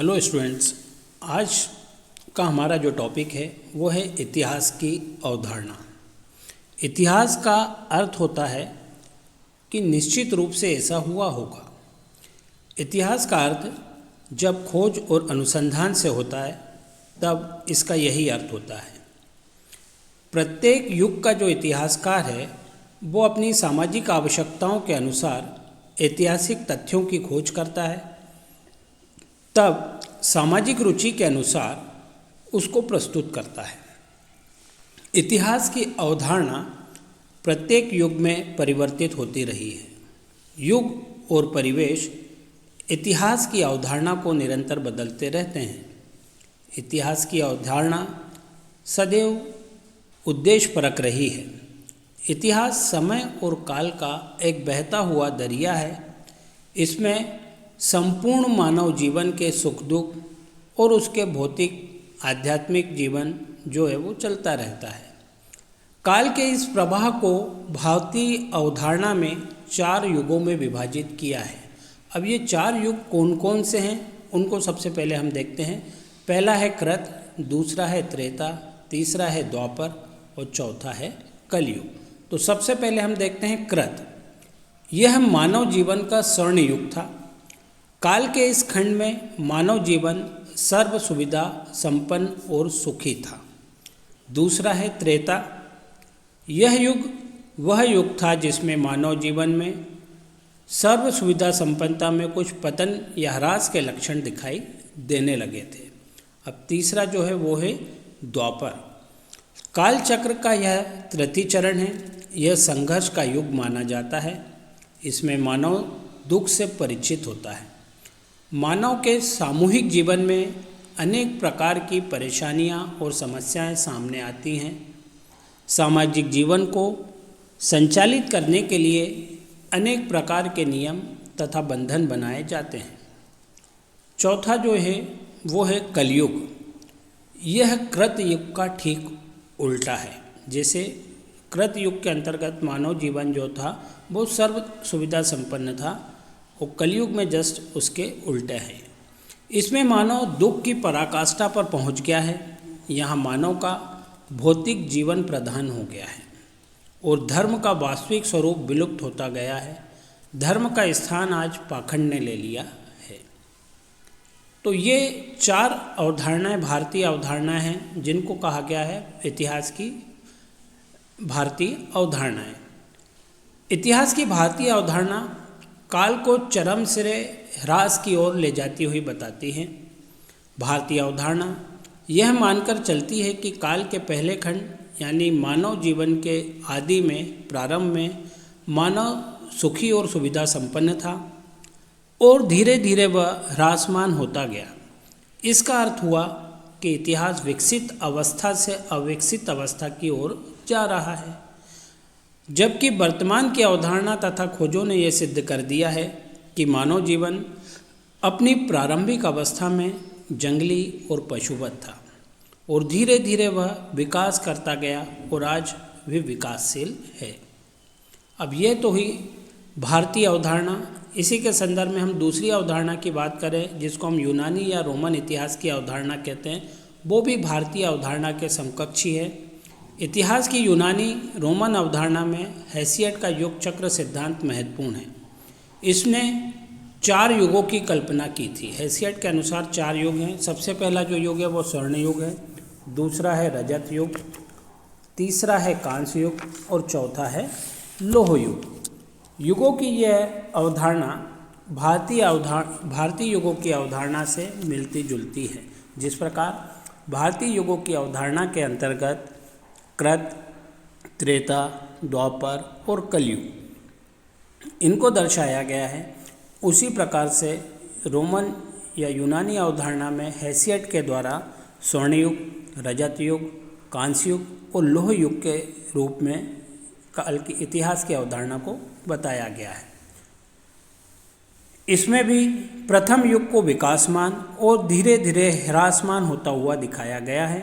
Hello students, आज का हमारा जो टॉपिक है वो है इतिहास की अवधारणा। इतिहास का अर्थ होता है कि निश्चित रूप से ऐसा हुआ होगा। इतिहास का अर्थ जब खोज और अनुसंधान से होता है तब इसका यही अर्थ होता है। प्रत्येक युग का जो इतिहासकार है वो अपनी सामाजिक आवश्यकताओं के अनुसार ऐतिहासिक तथ्यों की खोज करता है, तब सामाजिक रुचि के अनुसार उसको प्रस्तुत करता है। इतिहास की अवधारणा प्रत्येक युग में परिवर्तित होती रही है। युग और परिवेश इतिहास की अवधारणा को निरंतर बदलते रहते हैं। इतिहास की अवधारणा सदैव उद्देश्यपरक रही है। इतिहास समय और काल का एक बहता हुआ दरिया है। इसमें संपूर्ण मानव जीवन के सुख दुख और उसके भौतिक आध्यात्मिक जीवन जो है वो चलता रहता है। काल के इस प्रवाह को भारतीय अवधारणा में 4 युगों में विभाजित किया है। अब ये 4 युग कौन कौन से हैं उनको सबसे पहले हम देखते हैं। पहला है कृत, दूसरा है त्रेता, तीसरा है द्वापर और चौथा है कलयुग। तो सबसे पहले हम देखते हैं कृत। यह मानव जीवन का स्वर्ण युग था। काल के इस खंड में मानव जीवन सर्व सुविधा संपन्न और सुखी था। दूसरा है त्रेता। यह युग वह युग था जिसमें मानव जीवन में सर्व सुविधा संपन्नता में कुछ पतन या ह्रास के लक्षण दिखाई देने लगे थे। अब तीसरा जो है वो है द्वापर। काल चक्र का यह तृतीय चरण है। यह संघर्ष का युग माना जाता है। इसमें मानव दुख से परिचित होता है। मानव के सामूहिक जीवन में अनेक प्रकार की परेशानियां और समस्याएं सामने आती हैं। सामाजिक जीवन को संचालित करने के लिए अनेक प्रकार के नियम तथा बंधन बनाए जाते हैं। चौथा जो है वो है कलयुग। यह कृत युग का ठीक उल्टा है। जैसे कृत युग के अंतर्गत मानव जीवन जो था वो सर्व सुविधा संपन्न था और कलयुग में जस्ट उसके उल्टे हैं। इसमें मानव दुख की पराकाष्ठा पर पहुंच गया है। यहाँ मानव का भौतिक जीवन प्रधान हो गया है और धर्म का वास्तविक स्वरूप विलुप्त होता गया है। धर्म का स्थान आज पाखंड ने ले लिया है। तो ये 4 अवधारणाएं भारतीय अवधारणाएं हैं जिनको कहा गया है इतिहास की भारतीय अवधारणाएं। इतिहास की भारतीय अवधारणा काल को चरम सिरे ह्रास की ओर ले जाती हुई बताती हैं। भारतीय अवधारणा यह मानकर चलती है कि काल के पहले खंड यानी मानव जीवन के आदि में प्रारंभ में मानव सुखी और सुविधा संपन्न था और धीरे धीरे वह ह्रासमान होता गया। इसका अर्थ हुआ कि इतिहास विकसित अवस्था से अविकसित अवस्था की ओर जा रहा है, जबकि वर्तमान की अवधारणा तथा खोजों ने यह सिद्ध कर दिया है कि मानव जीवन अपनी प्रारंभिक अवस्था में जंगली और पशुवत था और धीरे धीरे वह विकास करता गया और आज भी विकासशील है। अब यह तो हुई भारतीय अवधारणा। इसी के संदर्भ में हम दूसरी अवधारणा की बात करें जिसको हम यूनानी या रोमन इतिहास की अवधारणा कहते हैं। वो भी भारतीय अवधारणा के समकक्षी है। इतिहास की यूनानी रोमन अवधारणा में हैसियट का युग चक्र सिद्धांत महत्वपूर्ण है। इसने 4 युगों की कल्पना की थी। हैसियट के अनुसार 4 युग हैं। सबसे पहला जो युग है वो स्वर्ण युग है, दूसरा है रजत युग, तीसरा है कांस्य युग और चौथा है लौह युग। युगों की यह अवधारणा भारतीय युगों की अवधारणा से मिलती जुलती है। जिस प्रकार भारतीय युगों की अवधारणा के अंतर्गत कृत, त्रेता, द्वापर और कलयुग इनको दर्शाया गया है, उसी प्रकार से रोमन या यूनानी अवधारणा में हैसियट के द्वारा स्वर्ण युग, रजत युग, कांस्य युग और लौह युग के रूप में काल की इतिहास की अवधारणा को बताया गया है। इसमें भी प्रथम युग को विकासमान और धीरे धीरे ह्रासमान होता हुआ दिखाया गया है।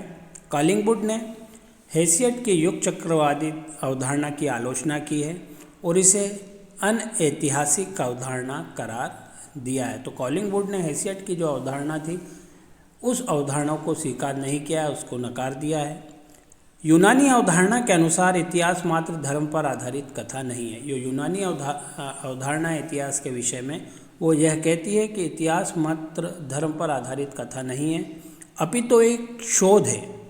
कलिंगवुड ने हैसियट के युग चक्रवादी अवधारणा की आलोचना की है और इसे अनऐतिहासिक अवधारणा करार दिया है। तो कॉलिंगवुड ने हैसियत की जो अवधारणा थी उस अवधारणा को स्वीकार नहीं किया है, उसको नकार दिया है। यूनानी अवधारणा के अनुसार इतिहास मात्र धर्म पर आधारित कथा नहीं है। जो यूनानी अवधारणा है इतिहास के विषय में, वो यह कहती है कि इतिहास मात्र धर्म पर आधारित कथा नहीं है, अपितु तो एक शोध है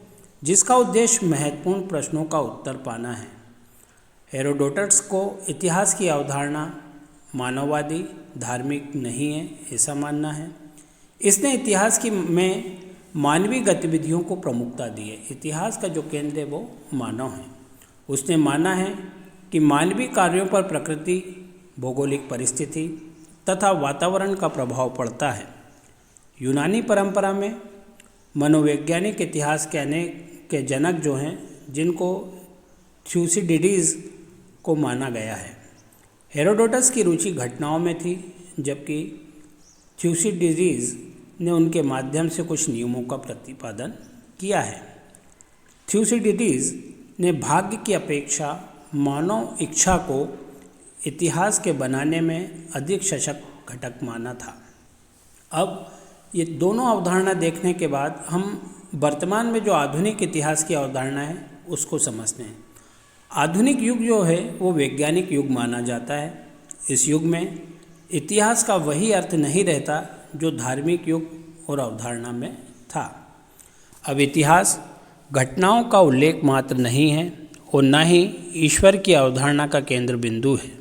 जिसका उद्देश्य महत्वपूर्ण प्रश्नों का उत्तर पाना है। हेरोडोटस को इतिहास की अवधारणा मानववादी, धार्मिक नहीं है ऐसा मानना है। इसने इतिहास में मानवीय गतिविधियों को प्रमुखता दी है। इतिहास का जो केंद्र है वो मानव है। उसने माना है कि मानवीय कार्यों पर प्रकृति, भौगोलिक परिस्थिति तथा वातावरण का प्रभाव पड़ता है। यूनानी परंपरा में मनोवैज्ञानिक इतिहास के अनेक के जनक जो हैं, जिनको थ्यूसिडिडीज़ को माना गया है। हेरोडोटस की रुचि घटनाओं में थी, जबकि थ्यूसिडिडीज़ ने उनके माध्यम से कुछ नियमों का प्रतिपादन किया है। थ्यूसिडिडीज़ ने भाग्य की अपेक्षा मानव इच्छा को इतिहास के बनाने में अधिक सशक्त घटक माना था। अब ये दोनों अवधारणा देखने के बाद हम वर्तमान में जो आधुनिक इतिहास की अवधारणा है उसको समझते हैं। आधुनिक युग जो है वो वैज्ञानिक युग माना जाता है। इस युग में इतिहास का वही अर्थ नहीं रहता जो धार्मिक युग और अवधारणा में था। अब इतिहास घटनाओं का उल्लेख मात्र नहीं है और न ही ईश्वर की अवधारणा का केंद्र बिंदु है।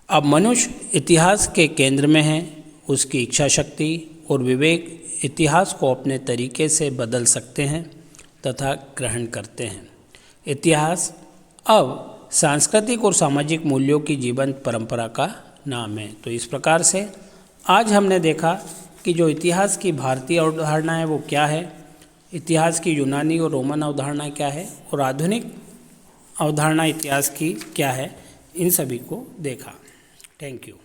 अब मनुष्य इतिहास के केंद्र में है। उसकी इच्छा शक्ति और विवेक इतिहास को अपने तरीके से बदल सकते हैं तथा ग्रहण करते हैं। इतिहास अब सांस्कृतिक और सामाजिक मूल्यों की जीवंत परंपरा का नाम है। तो इस प्रकार से आज हमने देखा कि जो इतिहास की भारतीय अवधारणा है वो क्या है, इतिहास की यूनानी और रोमन अवधारणा क्या है और आधुनिक अवधारणा इतिहास की क्या है, इन सभी को देखा। Thank you.